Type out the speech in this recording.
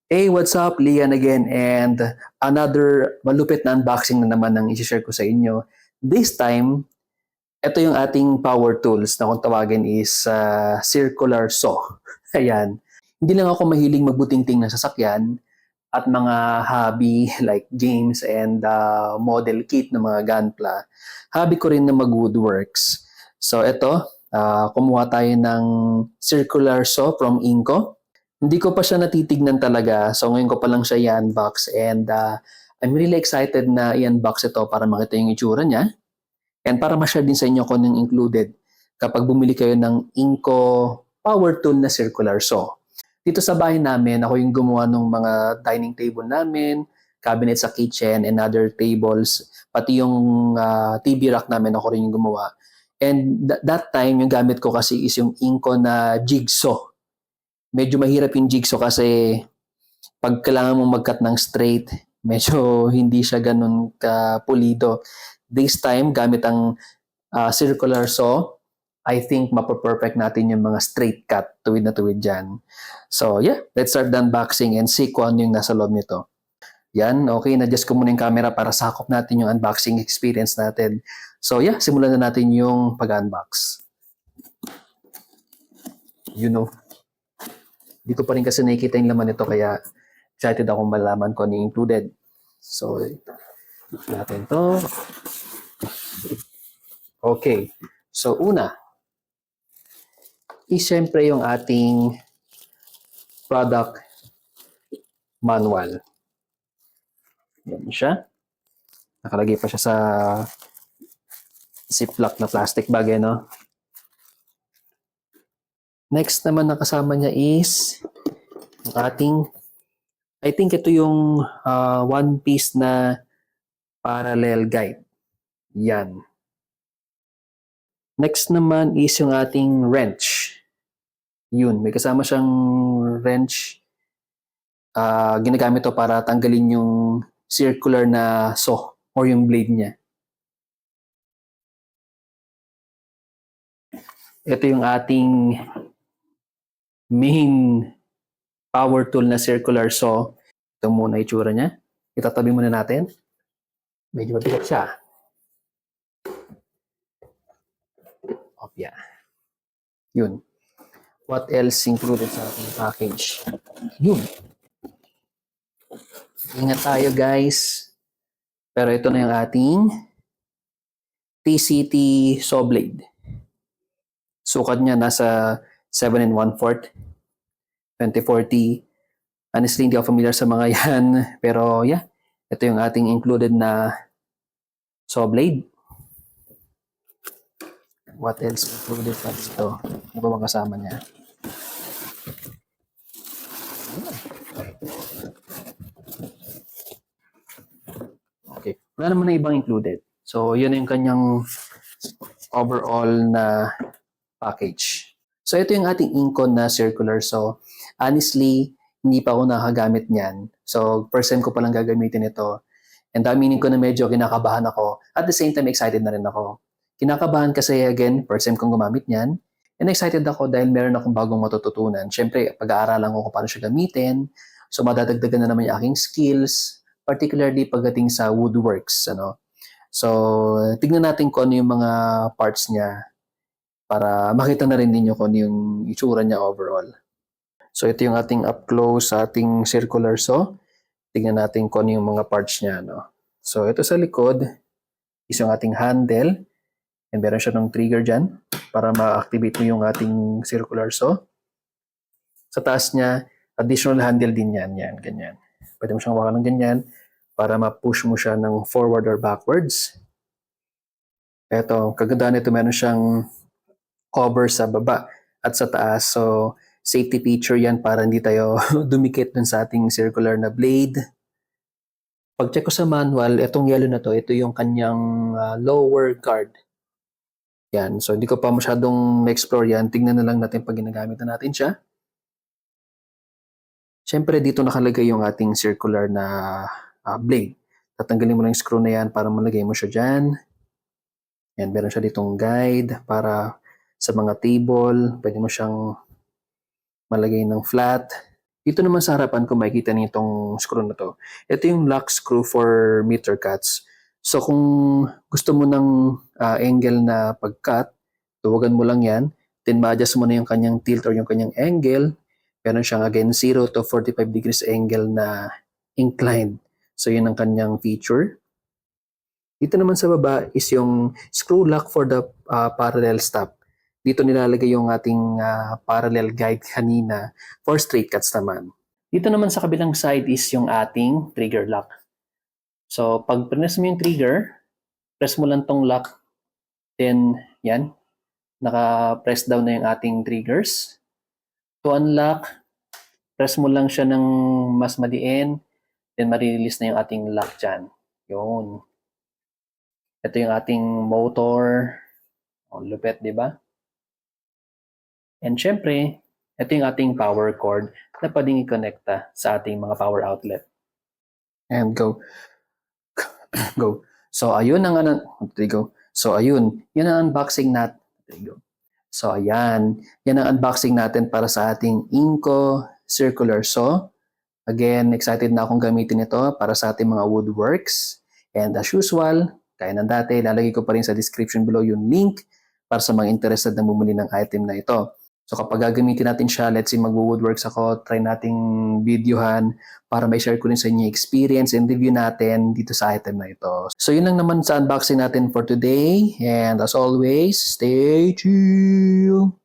Hey, what's up? Lian again and another malupit na unboxing na naman ang i-share ko sa inyo. This time, ito yung ating power tools na kung tawagin is circular saw. Ayan. Hindi lang ako mahiling magbuting-ting ng sasakyan at mga hobby like games and model kit ng mga gunpla. Hobby ko rin na mag-woodworks. So ito, kumuha tayo ng circular saw from Inco. Hindi ko pa siya natitignan talaga. So ngayon ko pa lang siya i-unbox and I'm really excited na i-unbox ito para makita yung itsura niya and para ma-share din sa inyo kung anong included kapag bumili kayo ng Inco power tool na circular saw. Dito sa bahay namin, ako yung gumawa ng mga dining table namin, cabinet sa kitchen and other tables, pati yung TV rack namin, ako rin yung gumawa. And that time, yung gamit ko kasi is yung Inco na jigsaw. Medyo mahirap yung jigsaw kasi pag kailangan mong mag-cut ng straight, medyo hindi siya ganun ka-pulido. This time, gamit ang circular saw, I think mapaperfect natin yung mga straight cut, tuwid na tuwid dyan. So yeah, let's start the unboxing and see kung ano yung nasa loob nito. Yan, okay, na-adjust ko muna yung camera para sakop natin yung unboxing experience natin. So yeah, simulan na natin yung pag-unbox. You know. Di ko pa rin kasi nakikita yung laman nito kaya excited akong malaman ko ano yung included. So, natin to. Okay. So, una, is syempre yung ating product manual. Yan siya. Nakalagay pa siya sa ziplock na plastic bag, no? Next naman na kasama niya is ang ating, I think ito yung one piece na parallel guide. Yan. Next naman is yung ating wrench. Yun, may kasama siyang wrench. Ginagamit to para tanggalin yung circular na saw or yung blade niya. Ito yung ating main power tool na circular saw. Ito muna itsura niya. Itatabi muna natin. Medyo mabigat siya. Yeah. Yun. What else included sa ating package? Yun. Ingat tayo guys. Pero ito na yung ating TCT saw blade. Sukat niya nasa 7 1/4, 2040. Honestly, hindi ako familiar sa mga yan. Pero yeah, ito yung ating included na saw blade. What else included pa dito? Ano ba mga kasama niya? Okay. Wala naman na ibang included. So, yun yung kanyang overall na package. So, ito yung ating Inco na circular. So, honestly, hindi pa ako nakagamit niyan. So, first time ko palang gagamitin ito. And meaning ko na medyo kinakabahan ako. At the same time, excited na rin ako. Kinakabahan kasi, again, first time kong gumamit niyan. And excited ako dahil meron akong bagong matututunan. Siyempre, pag-aaralan ko kung paano siya gamitin. So, madadagdagan na naman yung aking skills, particularly pagdating sa woodworks. Ano? So, tignan natin kung ano yung mga parts niya para makita na rin ninyo kung ano yung itsura niya overall. So, ito yung ating up close sa ating circular saw. Tignan natin kung ano yung mga parts niya. No? So, ito sa likod is yung ating handle. And meron siya ng trigger dyan para ma-activate mo yung ating circular saw. Sa taas niya, additional handle din yan. Yan, ganyan. Pwede mo siyang hawakan ng ganyan para ma-push mo siya ng forward or backwards. Ito, kagandahan nito, meron siyang cover sa baba at sa taas. So, safety feature yan para hindi tayo dumikit dun sa ating circular na blade. Pag check ko sa manual, itong yellow na to, ito yung kanyang lower guard. Yan. So, hindi ko pa masyadong na-explore yan. Tingnan na lang natin pag ginagamit na natin siya. Siyempre, dito nakalagay yung ating circular na blade. Tatanggalin mo lang yung screw na yan para malagay mo siya dyan. Yan, meron siya ditong guide para sa mga table. Pwede mo siyang malagay ng flat. Dito naman sa harapan, kung makikita niyo itong screw na to, ito yung lock screw for meter cuts. So kung gusto mo ng angle na pag-cut, tuwagan mo lang yan, then ma-adjust mo na yung kanyang tilt or yung kanyang angle. Meron siyang again 0 to 45 degrees angle na inclined. So yun ang kanyang feature. Dito naman sa baba is yung screw lock for the parallel stop. Dito nilalagay yung ating parallel guide kanina for straight cuts naman. Dito naman sa kabilang side is yung ating trigger lock. So pag press mo yung trigger, press mo lang tong lock, then yan, naka-press down na yung ating triggers. To unlock, press mo lang siya ng mas madiin, then marirelease na yung ating lock dyan. Yun. Ito yung ating motor. O, lupet, di ba? And syempre, ito yung ating power cord na pwedeng i-connecta sa ating mga power outlet. And go. Go. So, ayun ang go. So, ayun. Yan ang unboxing natin. Go. So, ayan. Yan ang unboxing natin para sa ating Inco circular saw. Again, excited na akong gamitin ito para sa ating mga woodworks. And as usual, kaya ng dati, lalagay ko pa rin sa description below yung link para sa mga interested na bumili ng item na ito. So kapag gagamitin natin siya, let's say mag-woodworks ako, try nating videohan para may share ko rin sa inyo experience and review natin dito sa item na ito. So yun lang naman sa unboxing natin for today. And as always, stay chill!